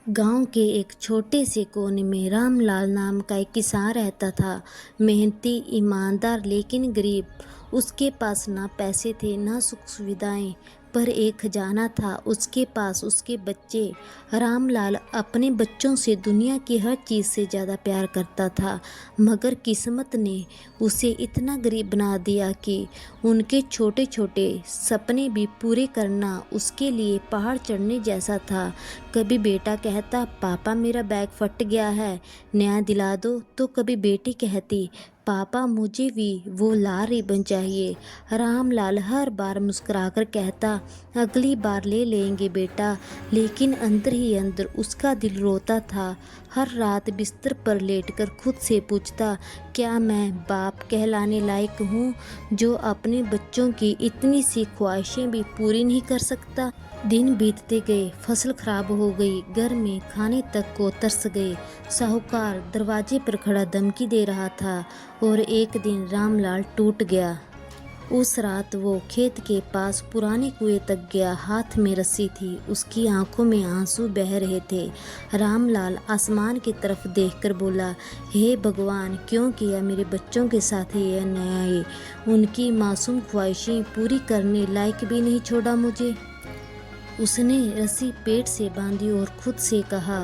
गांव के एक छोटे से कोने में रामलाल नाम का एक किसान रहता था। मेहनती, ईमानदार लेकिन गरीब। उसके पास ना पैसे थे ना सुख सुविधाएं, पर एक खजाना था उसके पास, उसके बच्चे। रामलाल अपने बच्चों से दुनिया की हर चीज़ से ज़्यादा प्यार करता था, मगर किस्मत ने उसे इतना गरीब बना दिया कि उनके छोटे छोटे सपने भी पूरे करना उसके लिए पहाड़ चढ़ने जैसा था। कभी बेटा कहता, पापा मेरा बैग फट गया है, नया दिला दो, तो कभी बेटी कहती, पापा मुझे भी वो लाल रिबन चाहिए। रामलाल हर बार मुस्कुराकर कहता, अगली बार ले लेंगे बेटा, लेकिन अंदर ही अंदर उसका दिल रोता था। हर रात बिस्तर पर लेटकर खुद से पूछता, क्या मैं बाप कहलाने लायक हूँ, जो अपने बच्चों की इतनी सी ख्वाहिशें भी पूरी नहीं कर सकता। दिन बीतते गए, फसल खराब हो गई, घर में खाने तक को तरस गए। साहूकार दरवाजे पर खड़ा धमकी दे रहा था और एक दिन रामलाल टूट गया। उस रात वो खेत के पास पुराने कुएं तक गया। हाथ में रस्सी थी, उसकी आंखों में आंसू बह रहे थे। रामलाल आसमान की तरफ देखकर बोला, हे भगवान, क्यों किया मेरे बच्चों के साथ ये अन्याय? उनकी मासूम ख्वाहिशें पूरी करने लायक भी नहीं छोड़ा मुझे। उसने रस्सी पेट से बांधी और खुद से कहा,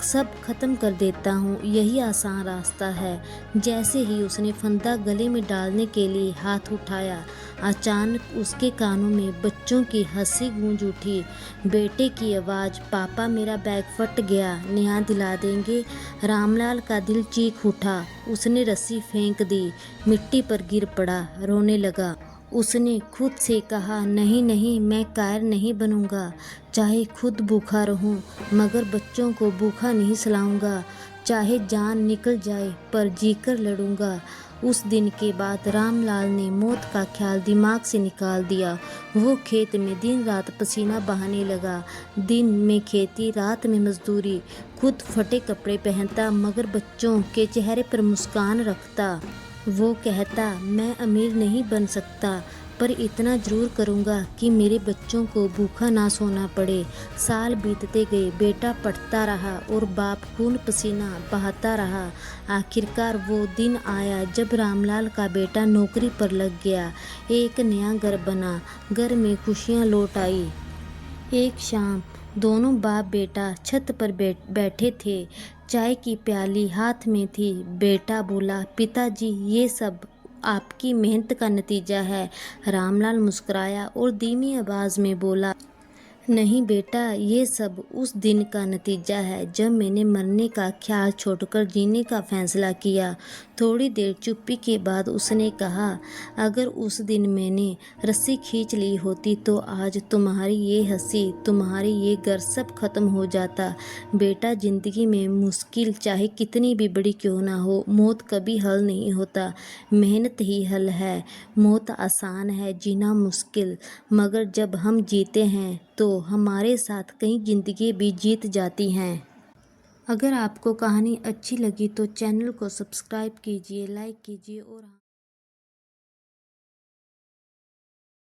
सब खत्म कर देता हूँ, यही आसान रास्ता है। जैसे ही उसने फंदा गले में डालने के लिए हाथ उठाया, अचानक उसके कानों में बच्चों की हंसी गूंज उठी। बेटे की आवाज़, पापा मेरा बैग फट गया, नया दिला देंगे? रामलाल का दिल चीख उठा। उसने रस्सी फेंक दी, मिट्टी पर गिर पड़ा, रोने लगा। उसने खुद से कहा, नहीं नहीं, मैं कायर नहीं बनूंगा, चाहे खुद भूखा रहूं, मगर बच्चों को भूखा नहीं सुलाऊंगा। चाहे जान निकल जाए, पर जीकर लड़ूंगा। उस दिन के बाद रामलाल ने मौत का ख्याल दिमाग से निकाल दिया। वो खेत में दिन रात पसीना बहाने लगा। दिन में खेती, रात में मजदूरी। खुद फटे कपड़े पहनता, मगर बच्चों के चेहरे पर मुस्कान रखता। वो कहता, मैं अमीर नहीं बन सकता, पर इतना ज़रूर करूँगा कि मेरे बच्चों को भूखा ना सोना पड़े। साल बीतते गए, बेटा पढ़ता रहा और बाप खून पसीना बहाता रहा। आखिरकार वो दिन आया जब रामलाल का बेटा नौकरी पर लग गया। एक नया घर बना, घर में खुशियाँ लौट आई। एक शाम दोनों बाप बेटा छत पर बैठे थे। चाय की प्याली हाथ में थी। बेटा बोला, पिताजी, ये सब आपकी मेहनत का नतीजा है। रामलाल मुस्कुराया और धीमी आवाज़ में बोला, नहीं बेटा, ये सब उस दिन का नतीजा है जब मैंने मरने का ख्याल छोड़कर जीने का फैसला किया। थोड़ी देर चुप्पी के बाद उसने कहा, अगर उस दिन मैंने रस्सी खींच ली होती तो आज तुम्हारी ये हंसी, तुम्हारी ये घर सब खत्म हो जाता। बेटा, जिंदगी में मुश्किल चाहे कितनी भी बड़ी क्यों ना हो, मौत कभी हल नहीं होता, मेहनत ही हल है। मौत आसान है, जीना मुश्किल, मगर जब हम जीते हैं तो हमारे साथ कई जिंदगी भी जीत जाती हैं। अगर आपको कहानी अच्छी लगी तो चैनल को सब्सक्राइब कीजिए, लाइक कीजिए और